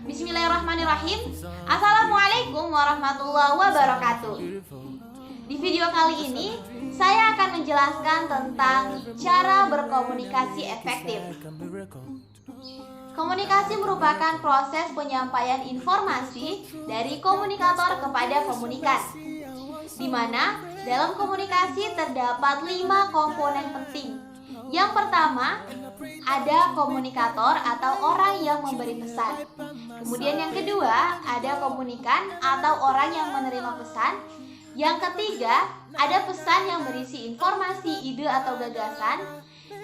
Bismillahirrahmanirrahim. Assalamualaikum warahmatullahi wabarakatuh. Di video kali ini saya akan menjelaskan tentang cara berkomunikasi efektif. Komunikasi merupakan proses penyampaian informasi dari komunikator kepada komunikan, di mana dalam komunikasi terdapat 5 komponen penting. Yang pertama, ada komunikator atau orang yang memberi pesan. Kemudian yang kedua, ada komunikan atau orang yang menerima pesan. Yang ketiga, ada pesan yang berisi informasi, ide atau gagasan.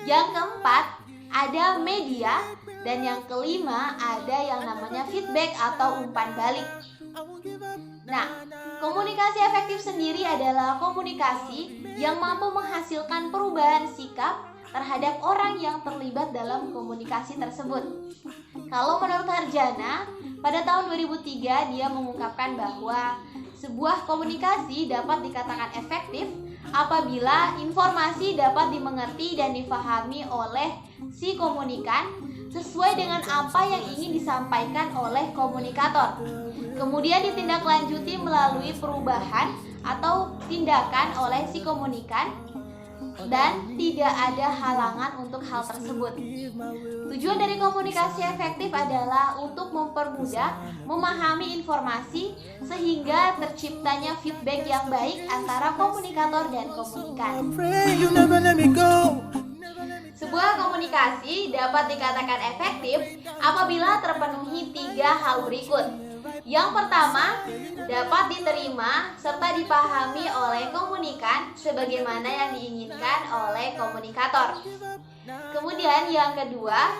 Yang keempat, ada media. Dan yang kelima, ada yang namanya feedback atau umpan balik. Nah, komunikasi efektif sendiri adalah komunikasi yang mampu menghasilkan perubahan sikap terhadap orang yang terlibat dalam komunikasi tersebut. Kalau menurut Harjana, pada tahun 2003 dia mengungkapkan bahwa sebuah komunikasi dapat dikatakan efektif apabila informasi dapat dimengerti dan difahami oleh si komunikan sesuai dengan apa yang ingin disampaikan oleh komunikator. Kemudian ditindaklanjuti melalui perubahan atau tindakan oleh si komunikan dan tidak ada halangan untuk hal tersebut. Tujuan dari komunikasi efektif adalah untuk mempermudah memahami informasi sehingga terciptanya feedback yang baik antara komunikator dan komunikan. Sebuah komunikasi dapat dikatakan efektif apabila terpenuhi 3 hal berikut. Yang pertama, dapat diterima serta dipahami oleh komunikan sebagaimana yang diinginkan oleh komunikator. Kemudian yang kedua,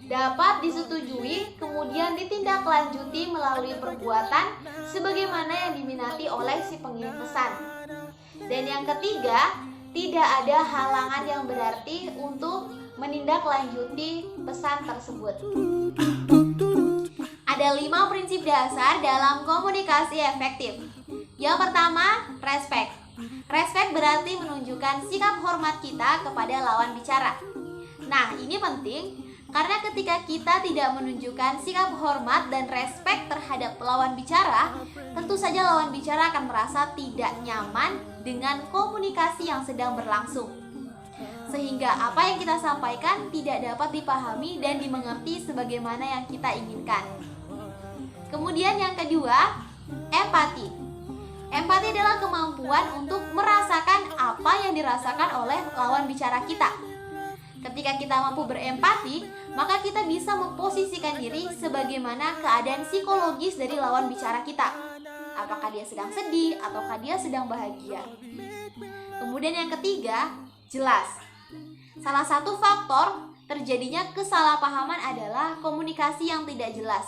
dapat disetujui kemudian ditindaklanjuti melalui perbuatan sebagaimana yang diminati oleh si pengirim pesan. Dan yang ketiga, tidak ada halangan yang berarti untuk menindaklanjuti pesan tersebut. Ada 5 prinsip dasar dalam komunikasi efektif. Yang pertama, respect. Respect berarti menunjukkan sikap hormat kita kepada lawan bicara. Nah, ini penting karena ketika kita tidak menunjukkan sikap hormat dan respect terhadap lawan bicara, tentu saja lawan bicara akan merasa tidak nyaman dengan komunikasi yang sedang berlangsung. Sehingga apa yang kita sampaikan tidak dapat dipahami dan dimengerti sebagaimana yang kita inginkan. Kemudian yang kedua, empati. Empati adalah kemampuan untuk merasakan apa yang dirasakan oleh lawan bicara kita. Ketika kita mampu berempati, maka kita bisa memposisikan diri sebagaimana keadaan psikologis dari lawan bicara kita. Apakah dia sedang sedih ataukah dia sedang bahagia. Kemudian yang ketiga, jelas. Salah satu faktor terjadinya kesalahpahaman adalah komunikasi yang tidak jelas.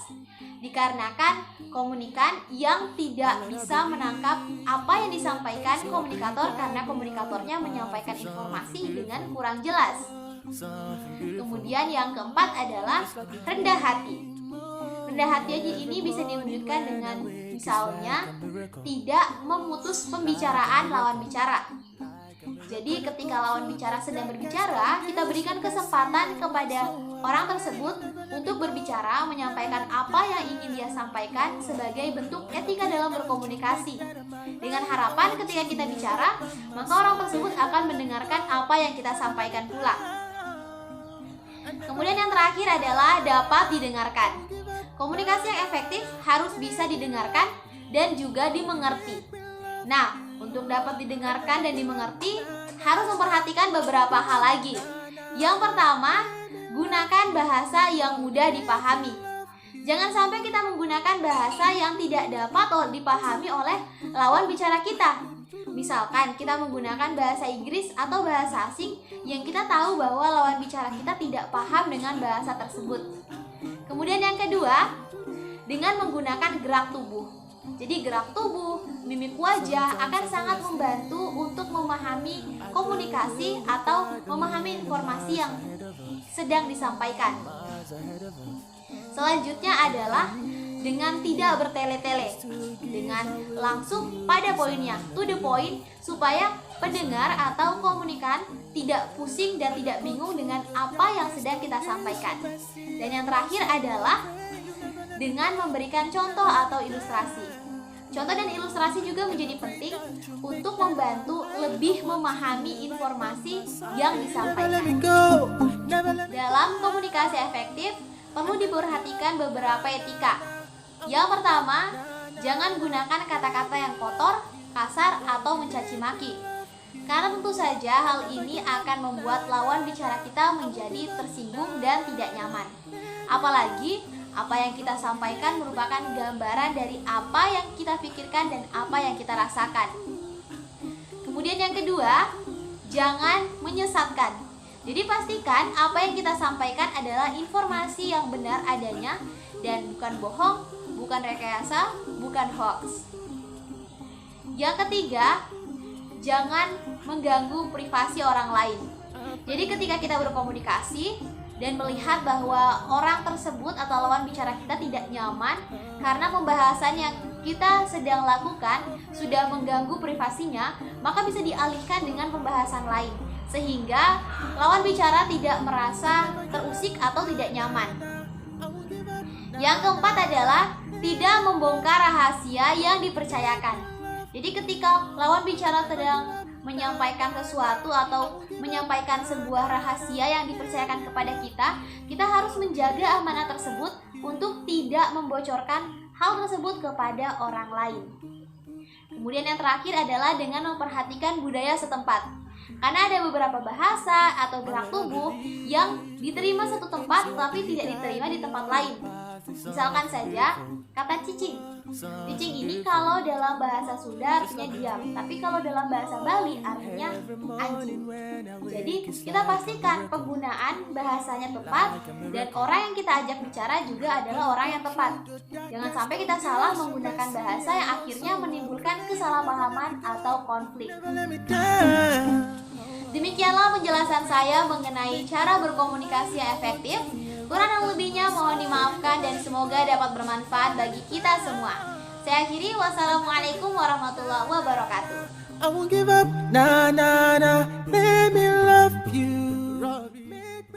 Dikarenakan komunikan yang tidak bisa menangkap apa yang disampaikan komunikator karena komunikatornya menyampaikan informasi dengan kurang jelas. Kemudian yang keempat adalah rendah hati. Rendah hati ini bisa diwujudkan dengan misalnya tidak memutus pembicaraan lawan bicara. Jadi ketika lawan bicara sedang berbicara, kita berikan kesempatan kepada orang tersebut untuk berbicara, menyampaikan apa yang ingin dia sampaikan sebagai bentuk etika dalam berkomunikasi. Dengan harapan ketika kita bicara, maka orang tersebut akan mendengarkan apa yang kita sampaikan pula. Kemudian yang terakhir adalah dapat didengarkan. Komunikasi yang efektif harus bisa didengarkan dan juga dimengerti. Nah, untuk dapat didengarkan dan dimengerti, harus memperhatikan beberapa hal lagi. Yang pertama, gunakan bahasa yang mudah dipahami. Jangan sampai kita menggunakan bahasa yang tidak dapat dipahami oleh lawan bicara kita. Misalkan kita menggunakan bahasa Inggris atau bahasa asing yang kita tahu bahwa lawan bicara kita tidak paham dengan bahasa tersebut. Kemudian yang kedua, dengan menggunakan gerak tubuh. Jadi gerak tubuh, mimik wajah akan sangat membantu untuk memahami komunikasi atau memahami informasi yang sedang disampaikan. Selanjutnya adalah dengan tidak bertele-tele, dengan langsung pada poinnya, to the point, supaya pendengar atau komunikan tidak pusing dan tidak bingung dengan apa yang sedang kita sampaikan. Dan yang terakhir adalah dengan memberikan contoh atau ilustrasi. Contoh dan ilustrasi juga menjadi penting untuk membantu lebih memahami informasi yang disampaikan. Dalam komunikasi efektif, perlu diperhatikan beberapa etika. Yang pertama, jangan gunakan kata-kata yang kotor, kasar, atau mencaci maki. Karena tentu saja hal ini akan membuat lawan bicara kita menjadi tersinggung dan tidak nyaman. Apalagi apa yang kita sampaikan merupakan gambaran dari apa yang kita pikirkan dan apa yang kita rasakan. Kemudian yang kedua, jangan menyesatkan. Jadi pastikan apa yang kita sampaikan adalah informasi yang benar adanya dan bukan bohong, bukan rekayasa, bukan hoax. Yang ketiga, jangan mengganggu privasi orang lain. Jadi ketika kita berkomunikasi dan melihat bahwa orang tersebut atau lawan bicara kita tidak nyaman karena pembahasan yang kita sedang lakukan sudah mengganggu privasinya, maka bisa dialihkan dengan pembahasan lain sehingga lawan bicara tidak merasa terusik atau tidak nyaman. Yang keempat adalah tidak membongkar rahasia yang dipercayakan. Jadi ketika lawan bicara sedang menyampaikan sesuatu atau menyampaikan sebuah rahasia yang dipercayakan kepada kita, kita harus menjaga amanah tersebut untuk tidak membocorkan hal tersebut kepada orang lain. Kemudian yang terakhir adalah dengan memperhatikan budaya setempat. Karena ada beberapa bahasa atau gerak tubuh yang diterima satu tempat tapi tidak diterima di tempat lain. Misalkan saja kata cicing. Cicing ini kalau dalam bahasa Sunda artinya diam, tapi kalau dalam bahasa Bali artinya anjing. Jadi kita pastikan penggunaan bahasanya tepat dan orang yang kita ajak bicara juga adalah orang yang tepat. Jangan sampai kita salah menggunakan bahasa yang akhirnya menimbulkan kesalahpahaman atau konflik. Demikianlah penjelasan saya mengenai cara berkomunikasi yang efektif. Kurang dan lebihnya mohon dimaafkan dan semoga dapat bermanfaat bagi kita semua. Saya akhiri, wassalamualaikum warahmatullahi wabarakatuh. I won't give up, nah, nah, nah, let me love you.